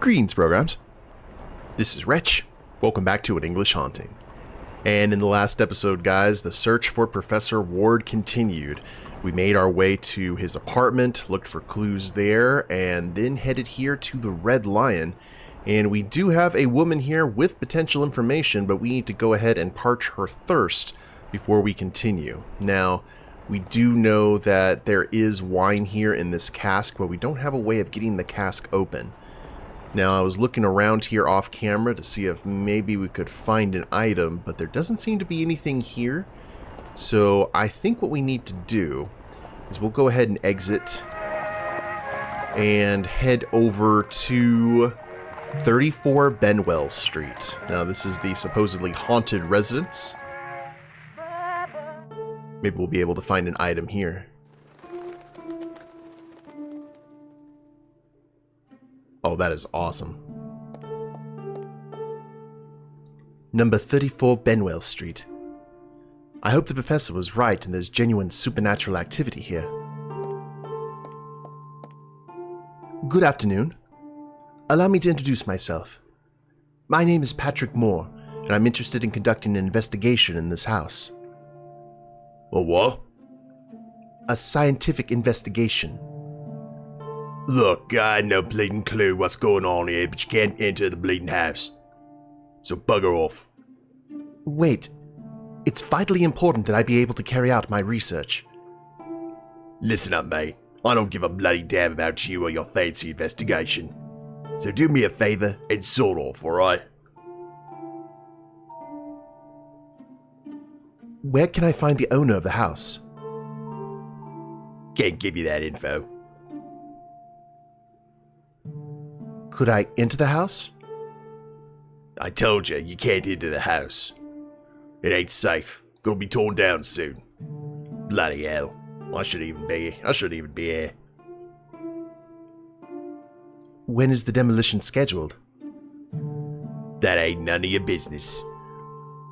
Greetings, programs. This is Wretch. Welcome back to An English Haunting. And in the last episode, guys, the search for Professor Ward continued. We made our way to his apartment, looked for clues there, and then headed here to the Red Lion. And we do have a woman here with potential information, but we need to go ahead and parch her thirst before we continue. Now, we do know that there is wine here in this cask, but we don't have a way of getting the cask open. Now, I was looking around here off camera to see if maybe we could find an item, but there doesn't seem to be anything here. So I think what we need to do is we'll go ahead and exit and head over to 34 Benwell Street. Now, this is the supposedly haunted residence. Maybe we'll be able to find an item here. Oh, that is awesome. Number 34 Benwell Street. I hope the professor was right and there's genuine supernatural activity here. Good afternoon. Allow me to introduce myself. My name is Patrick Moore, and I'm interested in conducting an investigation in this house. A what? A scientific investigation. Look, I had no bleeding clue what's going on here, but you can't enter the bleeding house. So bugger off. Wait. It's vitally important that I be able to carry out my research. Listen up, mate. I don't give a bloody damn about you or your fancy investigation. So do me a favor and sort off, alright? Where can I find the owner of the house? Can't give you that info. Could I enter the house? I told you, you can't enter the house. It ain't safe. Gonna be torn down soon. Bloody hell. I shouldn't even be here. When is the demolition scheduled? That ain't none of your business.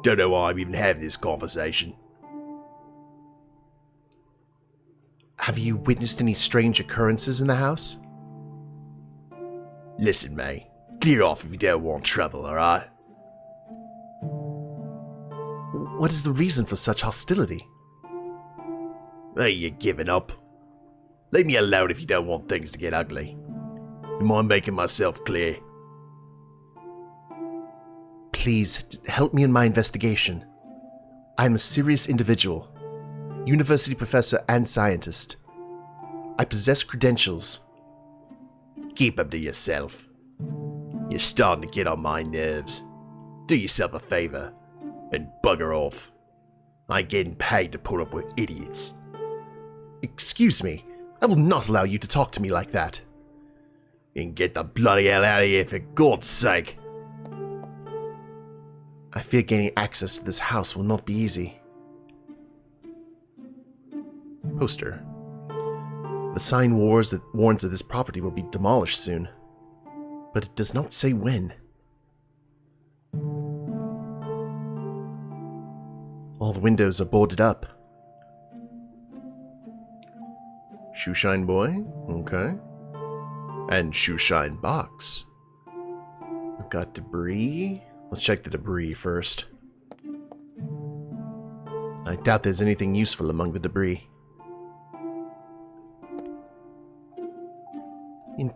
Don't know why I'm even having this conversation. Have you witnessed any strange occurrences in the house? Listen, mate. Clear off if you don't want trouble, alright? What is the reason for such hostility? Are you giving up? Leave me alone if you don't want things to get ugly. Am I making myself clear? Please, help me in my investigation. I am a serious individual, university professor and scientist. I possess credentials. Keep them to yourself. You're starting to get on my nerves. Do yourself a favor and bugger off. I ain't getting paid to put up with idiots. Excuse me, I will not allow you to talk to me like that. And get the bloody hell out of here for God's sake. I fear gaining access to this house will not be easy. Poster. The sign warns that this property will be demolished soon, but it does not say when. All the windows are boarded up. Shoeshine boy, okay. And shoeshine box. We've got debris. Let's check the debris first. I doubt there's anything useful among the debris.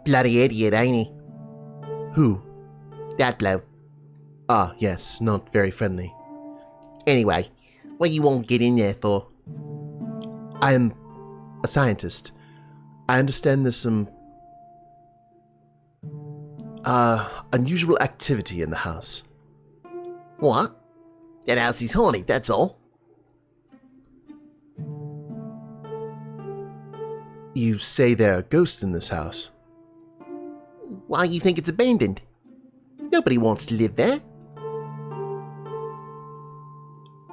Bloody idiot, ain't he? Who? That bloke. Ah, yes, not very friendly. Anyway, what you won't get in there for? I am a scientist. I understand there's some unusual activity in the house. What? That house is haunted, that's all. You say there are ghosts in this house. Why you think it's abandoned? Nobody wants to live there.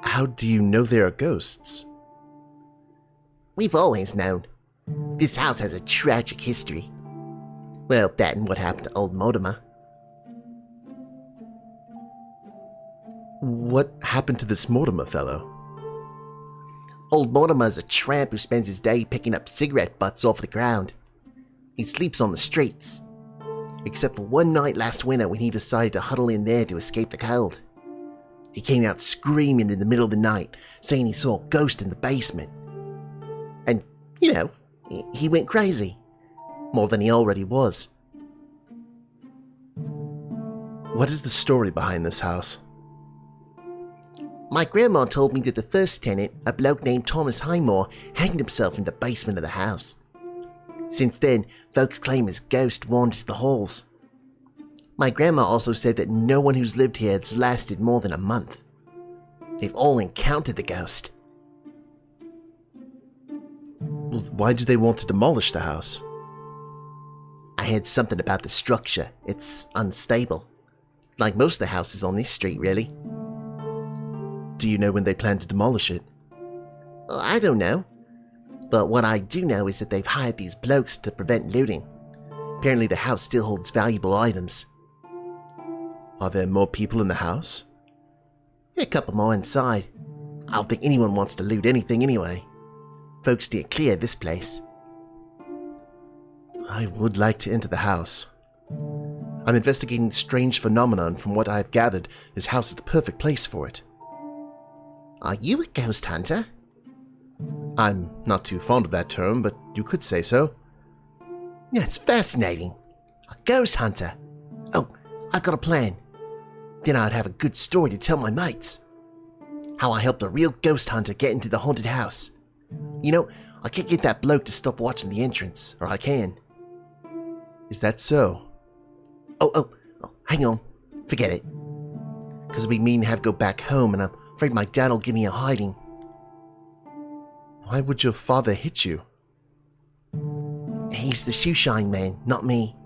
How do you know there are ghosts? We've always known. This house has a tragic history. Well, that and what happened to old Mortimer. What happened to this Mortimer fellow? Old Mortimer's a tramp who spends his day picking up cigarette butts off the ground. He sleeps on the streets. except for one night last winter when he decided to huddle in there to escape the cold. He came out screaming in the middle of the night, saying he saw a ghost in the basement. And, he went crazy. More than he already was. What is the story behind this house? My grandma told me that the first tenant, a bloke named Thomas Highmore, hanged himself in the basement of the house. Since then, folks claim his ghost wanders the halls. My grandma also said that no one who's lived here has lasted more than a month. They've all encountered the ghost. Well, why do they want to demolish the house? I heard something about the structure. It's unstable. Like most of the houses on this street, really. Do you know when they plan to demolish it? I don't know. But what I do know is that they've hired these blokes to prevent looting. Apparently the house still holds valuable items. Are there more people in the house? A couple more inside. I don't think anyone wants to loot anything anyway. Folks steer clear of this place. I would like to enter the house. I'm investigating a strange phenomenon, and from what I've gathered, this house is the perfect place for it. Are you a ghost hunter? I'm not too fond of that term, but you could say so. Yeah, it's fascinating. A ghost hunter. Oh, I've got a plan. Then I'd have a good story to tell my mates. How I helped a real ghost hunter get into the haunted house. I can't get that bloke to stop watching the entrance, or I can. Is that so? Oh, hang on. Forget it. Because it'd be mean to have to go back home, and I'm afraid my dad will give me a hiding. Why would your father hit you? He's the shoeshine man, not me.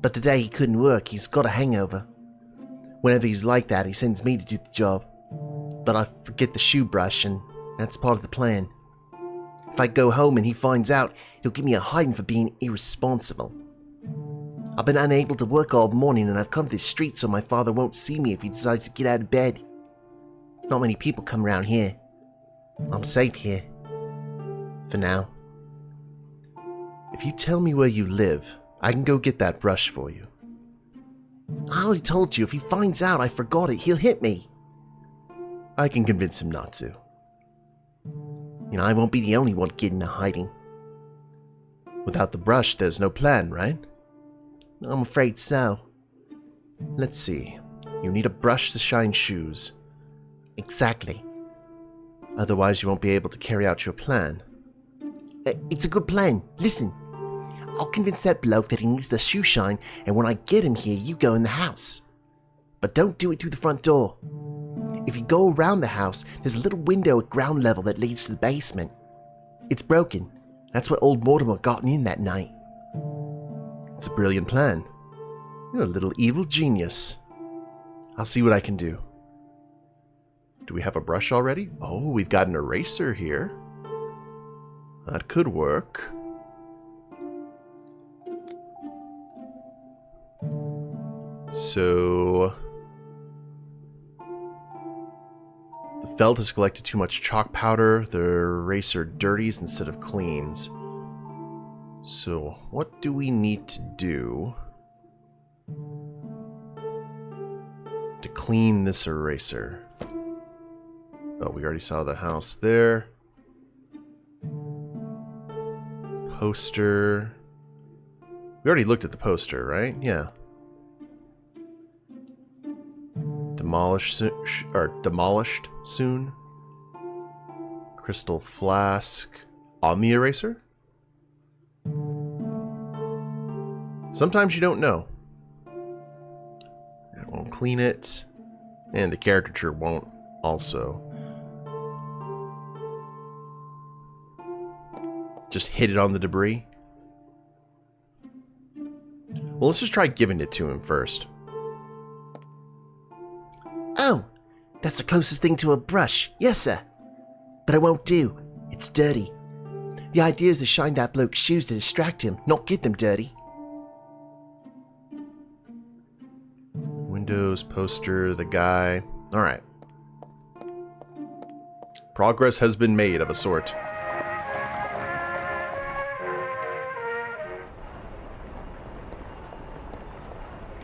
But today he couldn't work, he's got a hangover. Whenever he's like that, he sends me to do the job. But I forget the shoe brush, and that's part of the plan. If I go home and he finds out, he'll give me a hiding for being irresponsible. I've been unable to work all morning, and I've come to the street so my father won't see me if he decides to get out of bed. Not many people come around here. I'm safe here. For now. If you tell me where you live, I can go get that brush for you. I already told you, if he finds out I forgot it, he'll hit me. I can convince him not to. I won't be the only one getting a hiding. Without the brush, there's no plan, right? I'm afraid so. Let's see. You need a brush to shine shoes. Exactly. Otherwise, you won't be able to carry out your plan. It's a good plan. Listen. I'll convince that bloke that he needs the shoe shine, and when I get him here, you go in the house. But don't do it through the front door. If you go around the house, there's a little window at ground level that leads to the basement. It's broken. That's what old Mortimer got in that night. It's a brilliant plan. You're a little evil genius. I'll see what I can do. Do we have a brush already? Oh, we've got an eraser here. That could work. So... the felt has collected too much chalk powder. The eraser dirties instead of cleans. So, what do we need to do to clean this eraser? Oh, we already saw the house there. Poster. We already looked at the poster, right? Yeah. Demolished soon. Crystal flask. On the eraser? Sometimes you don't know. It won't clean it. And the caricature won't also. Just hit it on the debris. Well, let's just try giving it to him first. Oh, that's the closest thing to a brush. Yes, sir. But it won't do. It's dirty. The idea is to shine that bloke's shoes to distract him, not get them dirty. Windows, poster, the guy. Alright. Progress has been made of a sort.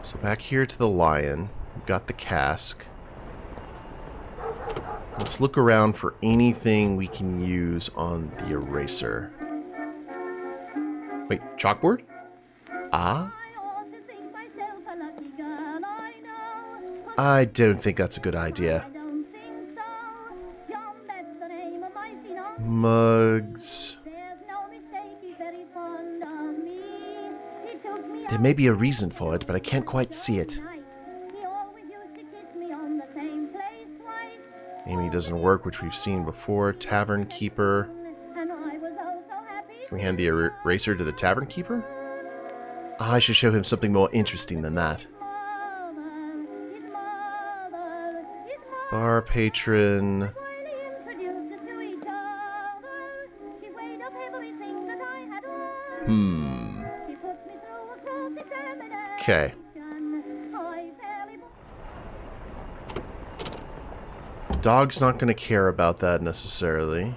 So back here to the lion. We've got the cask. Let's look around for anything we can use on the eraser. Wait, chalkboard? Ah? I don't think that's a good idea. Mugs. There may be a reason for it, but I can't quite see it. Amy doesn't work, which we've seen before. Tavern keeper. Can we hand the eraser to the tavern keeper? I should show him something more interesting than that. Bar patron. Okay. Dog's not going to care about that necessarily.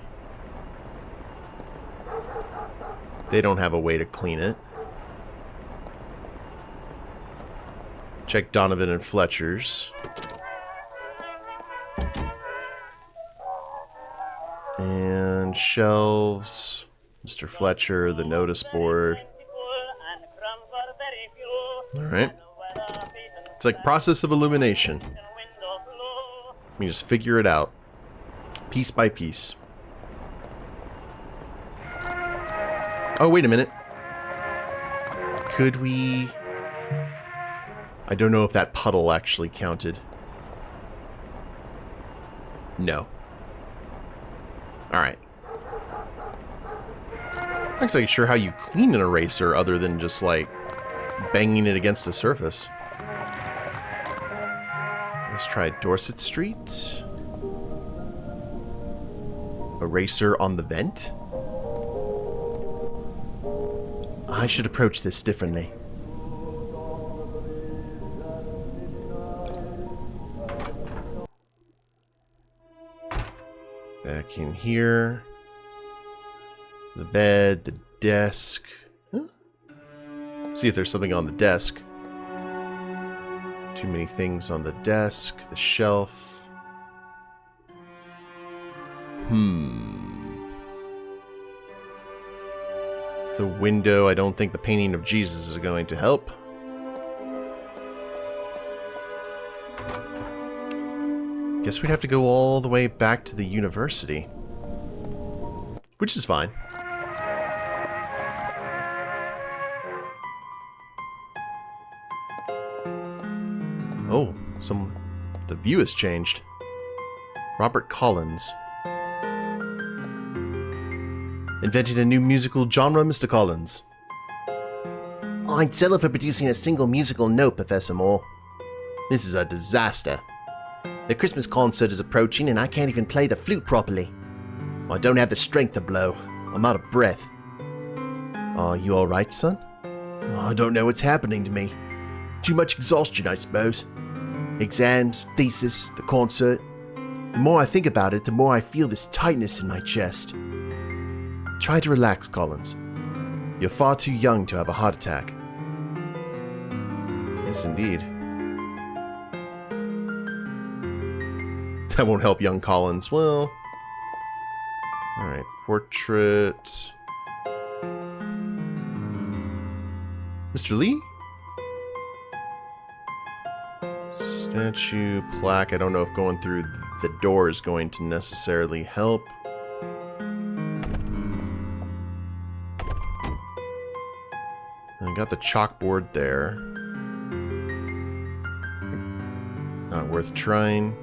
They don't have a way to clean it. Check Donovan and Fletcher's. And shelves. Mr. Fletcher, the notice board. Alright. It's like process of illumination. Let me just figure it out. Piece by piece. Oh, wait a minute. Could we... I don't know if that puddle actually counted. No. Alright. I'm not exactly sure how you clean an eraser other than just, like, banging it against a surface. Let's try Dorset Street. Eraser on the vent? I should approach this differently. Back in here. The bed, the desk. Huh? See if there's something on the desk. Too many things on the desk, the shelf. The window, I don't think the painting of Jesus is going to help. Guess we'd have to go all the way back to the university. Which is fine. Oh, the view has changed. Robert Collins. Invented a new musical genre, Mr. Collins. I'd settle for producing a single musical note, Professor Moore. This is a disaster. The Christmas concert is approaching and I can't even play the flute properly. I don't have the strength to blow. I'm out of breath. Are you alright, son? I don't know what's happening to me. Too much exhaustion, I suppose. Exams, thesis, the concert. The more I think about it, the more I feel this tightness in my chest. Try to relax, Collins. You're far too young to have a heart attack. Yes, indeed. That won't help young Collins. Well... Alright, portrait... Mr. Lee? Statue, plaque. I don't know if going through the door is going to necessarily help. I got the chalkboard there. Not worth trying.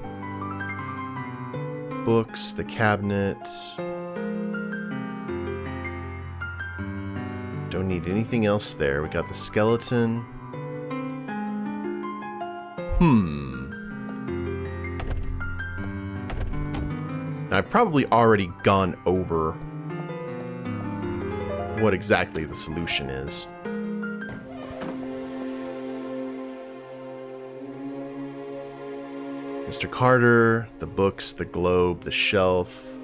Books, the cabinet. Don't need anything else there. We got the skeleton. I've probably already gone over what exactly the solution is. Mr. Carter, the books, the globe, the shelf.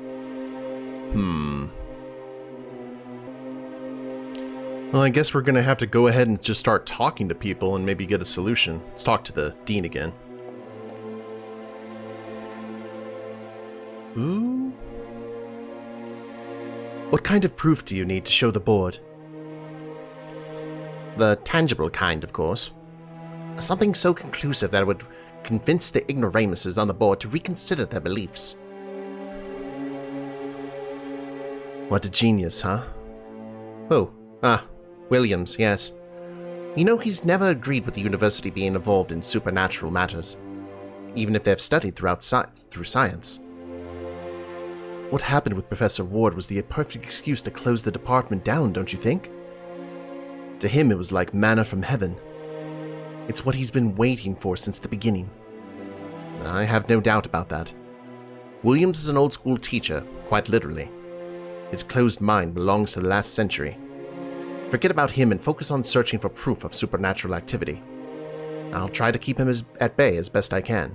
Well, I guess we're gonna have to go ahead and just start talking to people and maybe get a solution. Let's talk to the dean again. Ooh. What kind of proof do you need to show the board? The tangible kind, of course. Something so conclusive that it would convince the ignoramuses on the board to reconsider their beliefs. What a genius, huh? Oh, Williams, yes. You know, he's never agreed with the university being involved in supernatural matters, even if they've studied through science. What happened with Professor Ward was the perfect excuse to close the department down, don't you think? To him, it was like manna from heaven. It's what he's been waiting for since the beginning. I have no doubt about that. Williams is an old-school teacher, quite literally. His closed mind belongs to the last century. Forget about him and focus on searching for proof of supernatural activity. I'll try to keep him at bay as best I can.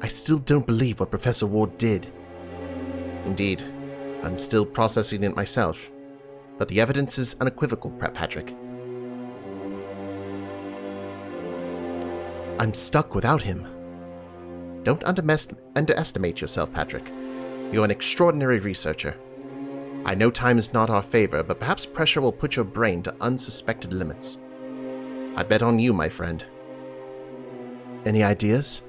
I still don't believe what Professor Ward did. Indeed, I'm still processing it myself, but the evidence is unequivocal, Patrick. I'm stuck without him. Don't underestimate yourself, Patrick. You're an extraordinary researcher. I know time is not our favor, but perhaps pressure will put your brain to unsuspected limits. I bet on you, my friend. Any ideas?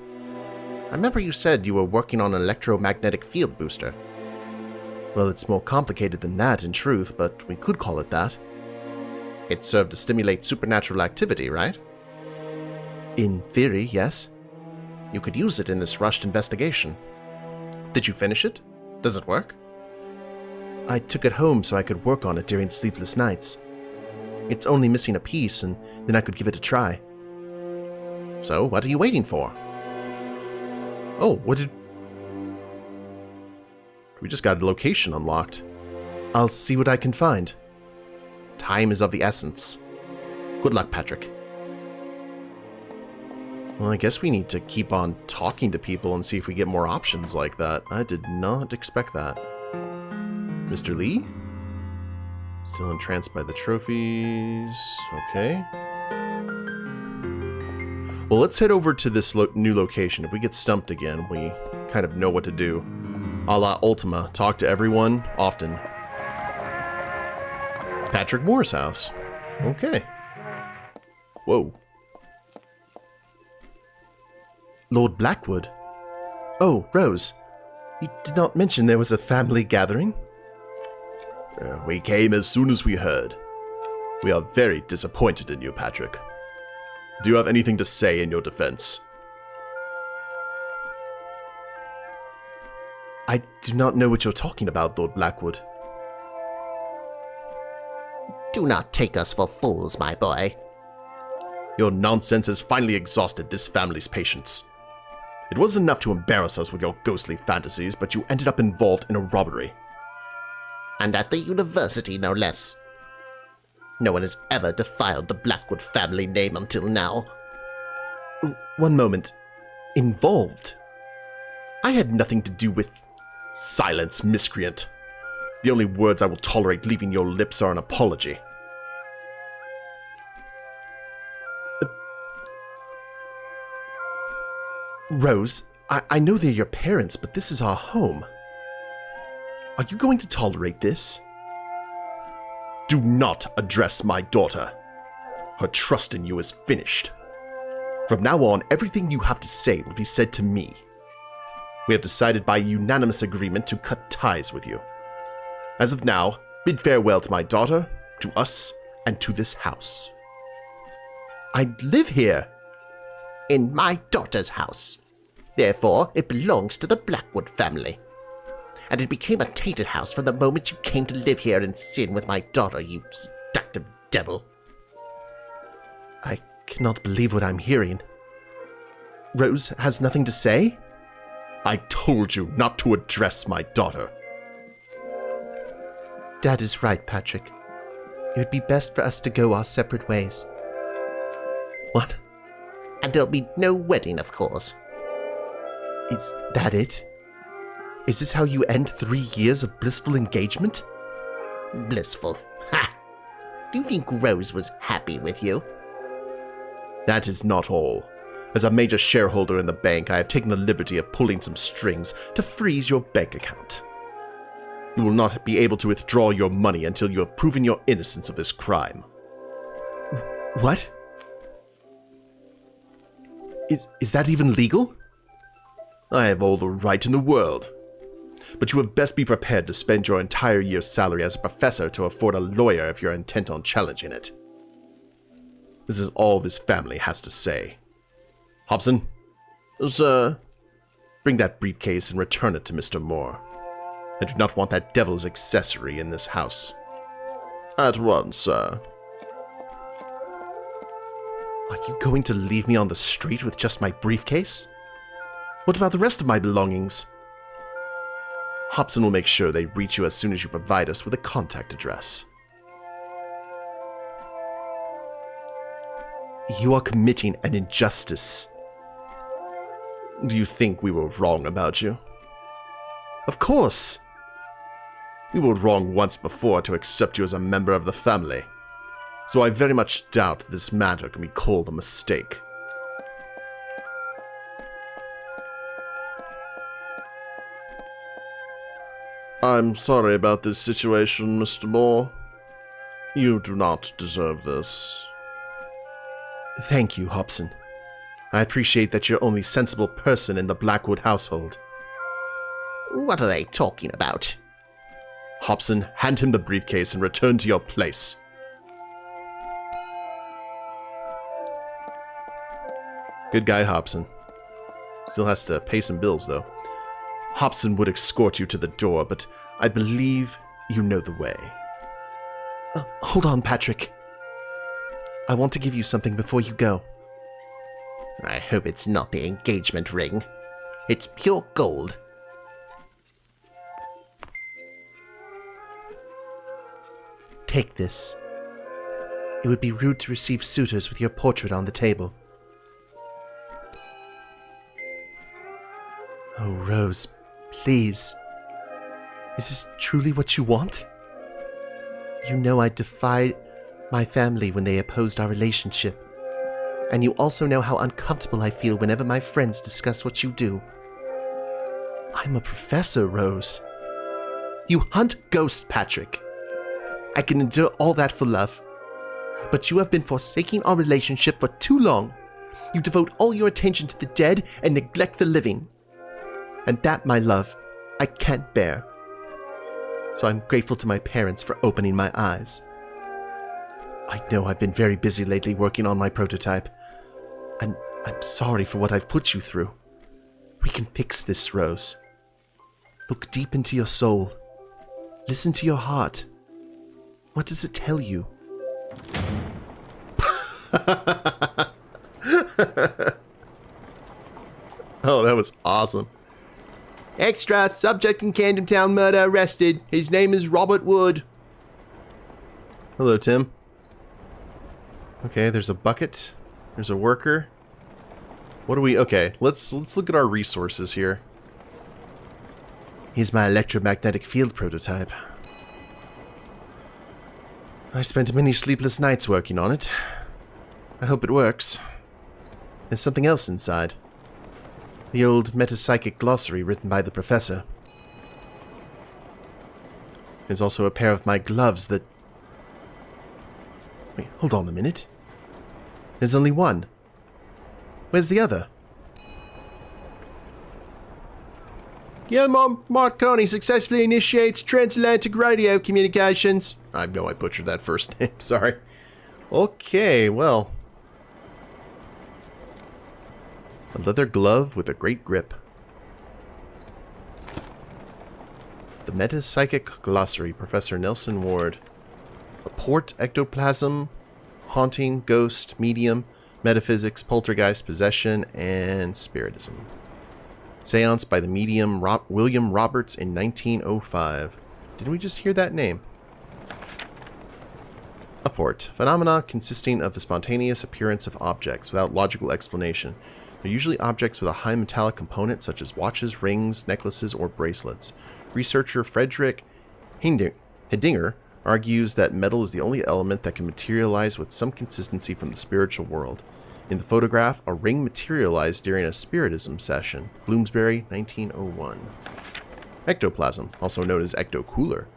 I remember you said you were working on an electromagnetic field booster. Well, it's more complicated than that in truth, but we could call it that. It served to stimulate supernatural activity, right? In theory, yes. You could use it in this rushed investigation. Did you finish it? Does it work? I took it home so I could work on it during sleepless nights. It's only missing a piece, and then I could give it a try. So, what are you waiting for? Oh, we just got a location unlocked. I'll see what I can find. Time is of the essence. Good luck, Patrick. Well, I guess we need to keep on talking to people and see if we get more options like that. I did not expect that. Mr. Lee? Still entranced by the trophies. Okay. Well, let's head over to this new location. If we get stumped again, we kind of know what to do. A la Ultima, talk to everyone, often. Patrick Moore's house. Okay. Whoa. Lord Blackwood. Oh, Rose. You did not mention there was a family gathering? We came as soon as we heard. We are very disappointed in you, Patrick. Do you have anything to say in your defense? I do not know what you're talking about, Lord Blackwood. Do not take us for fools, my boy. Your nonsense has finally exhausted this family's patience. It wasn't enough to embarrass us with your ghostly fantasies, but you ended up involved in a robbery. And at the university, no less. No one has ever defiled the Blackwood family name until now. One moment. Involved? I had nothing to do with... Silence, miscreant. The only words I will tolerate leaving your lips are an apology. Rose, I know they're your parents, but this is our home. Are you going to tolerate this? Do not address my daughter. Her trust in you is finished. From now on, everything you have to say will be said to me. We have decided by unanimous agreement to cut ties with you. As of now, bid farewell to my daughter, to us, and to this house. I live here. In my daughter's house. Therefore, it belongs to the Blackwood family. And it became a tainted house from the moment you came to live here and sin with my daughter, you seductive devil. I cannot believe what I'm hearing. Rose has nothing to say? I told you not to address my daughter. Dad is right, Patrick. It would be best for us to go our separate ways. What? And there'll be no wedding, of course. Is that it? Is this how you end 3 years of blissful engagement? Blissful. Ha! Do you think Rose was happy with you? That is not all. As a major shareholder in the bank, I have taken the liberty of pulling some strings to freeze your bank account. You will not be able to withdraw your money until you have proven your innocence of this crime. What? Is that even legal? I have all the right in the world. But you had best be prepared to spend your entire year's salary as a professor to afford a lawyer if you're intent on challenging it. This is all this family has to say. Hobson? Sir? Bring that briefcase and return it to Mr. Moore. I do not want that devil's accessory in this house. At once, sir. Are you going to leave me on the street with just my briefcase? What about the rest of my belongings? Hobson will make sure they reach you as soon as you provide us with a contact address. You are committing an injustice. Do you think we were wrong about you? Of course. We were wrong once before to accept you as a member of the family, so I very much doubt this matter can be called a mistake. I'm sorry about this situation, Mr. Moore. You do not deserve this. Thank you, Hobson. I appreciate that you're the only sensible person in the Blackwood household. What are they talking about? Hobson, hand him the briefcase and return to your place. Good guy, Hobson. Still has to pay some bills, though. Hobson would escort you to the door, but I believe you know the way. Hold on, Patrick. I want to give you something before you go. I hope it's not the engagement ring. It's pure gold. Take this. It would be rude to receive suitors with your portrait on the table. Oh, Rose, please. Is this truly what you want? You know I defied my family when they opposed our relationship. And you also know how uncomfortable I feel whenever my friends discuss what you do. I'm a professor, Rose. You hunt ghosts, Patrick. I can endure all that for love. But you have been forsaking our relationship for too long. You devote all your attention to the dead and neglect the living. And that, my love, I can't bear. So I'm grateful to my parents for opening my eyes. I know I've been very busy lately working on my prototype. And I'm sorry for what I've put you through. We can fix this, Rose. Look deep into your soul. Listen to your heart. What does it tell you? Oh, that was awesome. Extra, subject in Camden Town murder arrested. His name is Robert Wood. Hello, Tim. Okay, there's a bucket. There's a worker. What do we... Okay, let's look at our resources here. Here's my electromagnetic field prototype. I spent many sleepless nights working on it. I hope it works. There's something else inside. The old metapsychic glossary written by the professor. There's also a pair of my gloves that... Wait, hold on a minute. There's only one. Where's the other? Guillermo Marconi successfully initiates transatlantic radio communications. I know I butchered that first name, sorry. Okay, well. A leather glove with a great grip. The Metapsychic Glossary, Professor Nelson Ward. Apport, ectoplasm, haunting, ghost, medium, metaphysics, poltergeist, possession, and spiritism. Seance by the medium William Roberts in 1905. Didn't we just hear that name? Apport. Phenomena consisting of the spontaneous appearance of objects without logical explanation. They're usually objects with a high metallic component such as watches, rings, necklaces, or bracelets. Researcher Frederick Hedinger argues that metal is the only element that can materialize with some consistency from the spiritual world. In the photograph, a ring materialized during a spiritism session. Bloomsbury, 1901. Ectoplasm, also known as ectocooler.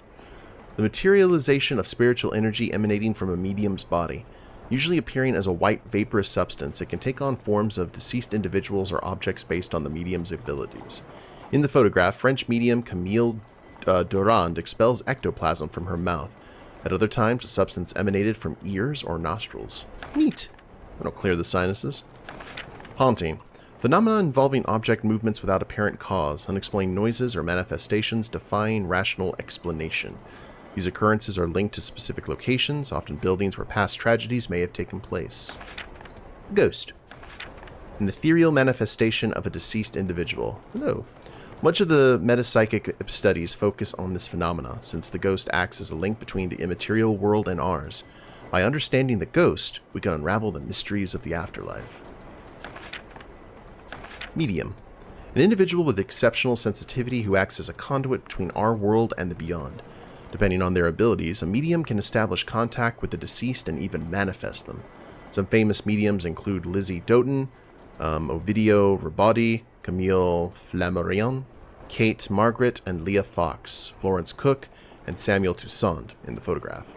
The materialization of spiritual energy emanating from a medium's body. Usually appearing as a white vaporous substance, it can take on forms of deceased individuals or objects based on the medium's abilities. In the photograph, French medium Camille Durand expels ectoplasm from her mouth. At other times, the substance emanated from ears or nostrils. Neat. That'll clear the sinuses. Haunting. Phenomena involving object movements without apparent cause, unexplained noises, or manifestations defying rational explanation. These occurrences are linked to specific locations, often buildings where past tragedies may have taken place. Ghost. An ethereal manifestation of a deceased individual. Hello. Much of the metapsychic studies focus on this phenomena, since the ghost acts as a link between the immaterial world and ours. By understanding the ghost, we can unravel the mysteries of the afterlife. Medium. An individual with exceptional sensitivity who acts as a conduit between our world and the beyond. Depending on their abilities, a medium can establish contact with the deceased and even manifest them. Some famous mediums include Lizzie Doughton, Ovidio Rabaudy, Camille Flammarion, Kate Margaret, and Leah Fox, Florence Cook, and Samuel Toussaint in the photograph.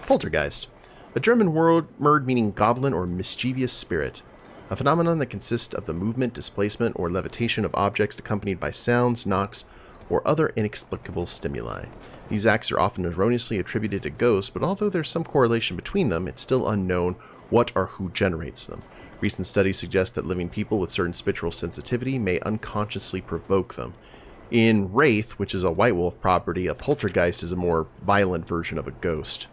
Poltergeist. A German word meaning goblin or mischievous spirit. A phenomenon that consists of the movement, displacement, or levitation of objects accompanied by sounds, knocks, or other inexplicable stimuli. These acts are often erroneously attributed to ghosts, but although there's some correlation between them, it's still unknown what or who generates them. Recent studies suggest that living people with certain spectral sensitivity may unconsciously provoke them. In Wraith, which is a White Wolf property, a poltergeist is a more violent version of a ghost.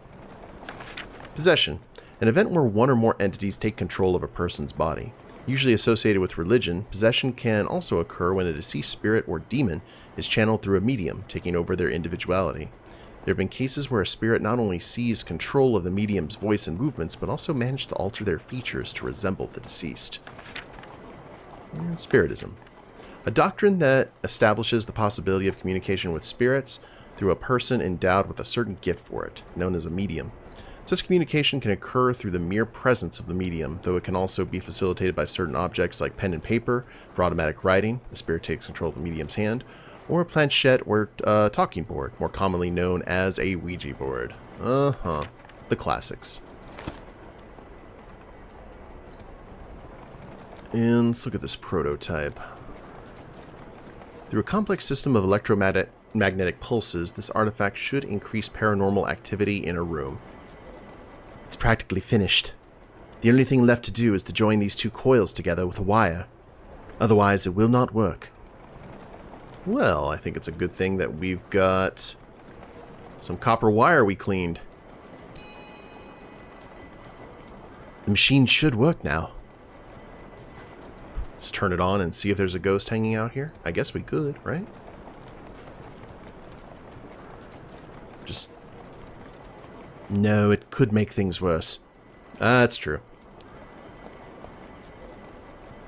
Possession. An event where one or more entities take control of a person's body. Usually associated with religion, possession can also occur when a deceased spirit or demon is channeled through a medium, taking over their individuality. There have been cases where a spirit not only seized control of the medium's voice and movements, but also managed to alter their features to resemble the deceased. And Spiritism. A doctrine that establishes the possibility of communication with spirits through a person endowed with a certain gift for it, known as a medium. Such communication can occur through the mere presence of the medium, though it can also be facilitated by certain objects like pen and paper for automatic writing, the spirit takes control of the medium's hand, or a planchette or talking board, more commonly known as a Ouija board. The classics. And let's look at this prototype. Through a complex system of electromagnetic pulses, this artifact should increase paranormal activity in a room. It's practically finished. The only thing left to do is to join these two coils together with a wire. Otherwise, it will not work. Well, I think it's a good thing that we've got some copper wire we cleaned. The machine should work now. Let's turn it on and see if there's a ghost hanging out here. I guess we could, right? Just... No, it could make things worse. That's true.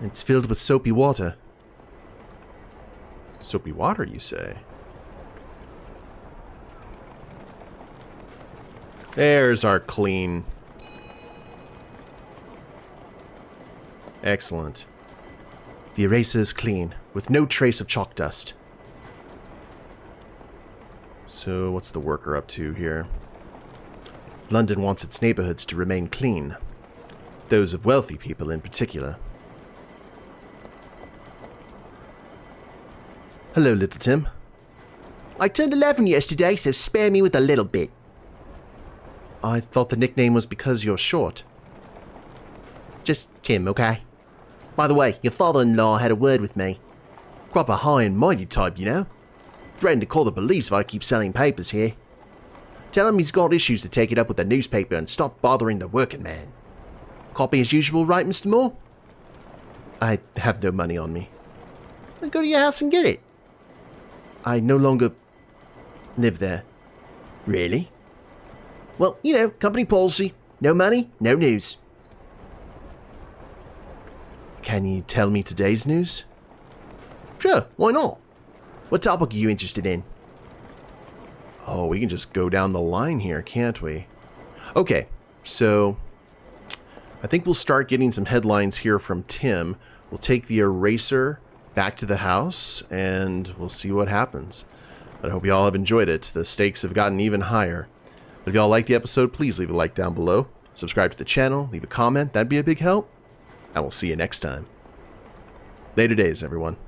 It's filled with soapy water. Soapy water, you say? There's our clean. Excellent. The eraser is clean, with no trace of chalk dust. So, what's the worker up to here? London wants its neighborhoods to remain clean. Those of wealthy people in particular. Hello, little Tim. I turned 11 yesterday, so spare me with a little bit. I thought the nickname was because you're short. Just Tim, okay? By the way, your father-in-law had a word with me. Proper high and mighty type, you know? Threatened to call the police if I keep selling papers here. Tell him he's got issues to take it up with the newspaper and stop bothering the working man. Copy as usual, right, Mr. Moore? I have no money on me. Then go to your house and get it. I no longer live there. Really? Well, you know, company policy. No money, no news. Can you tell me today's news? Sure, why not? What topic are you interested in? Oh, we can just go down the line here, can't we? Okay, so I think we'll start getting some headlines here from Tim. We'll take the eraser back to the house, and we'll see what happens. But I hope you all have enjoyed it. The stakes have gotten even higher. But if y'all like the episode, please leave a like down below. Subscribe to the channel, leave a comment, that'd be a big help. And we'll see you next time. Later days, everyone.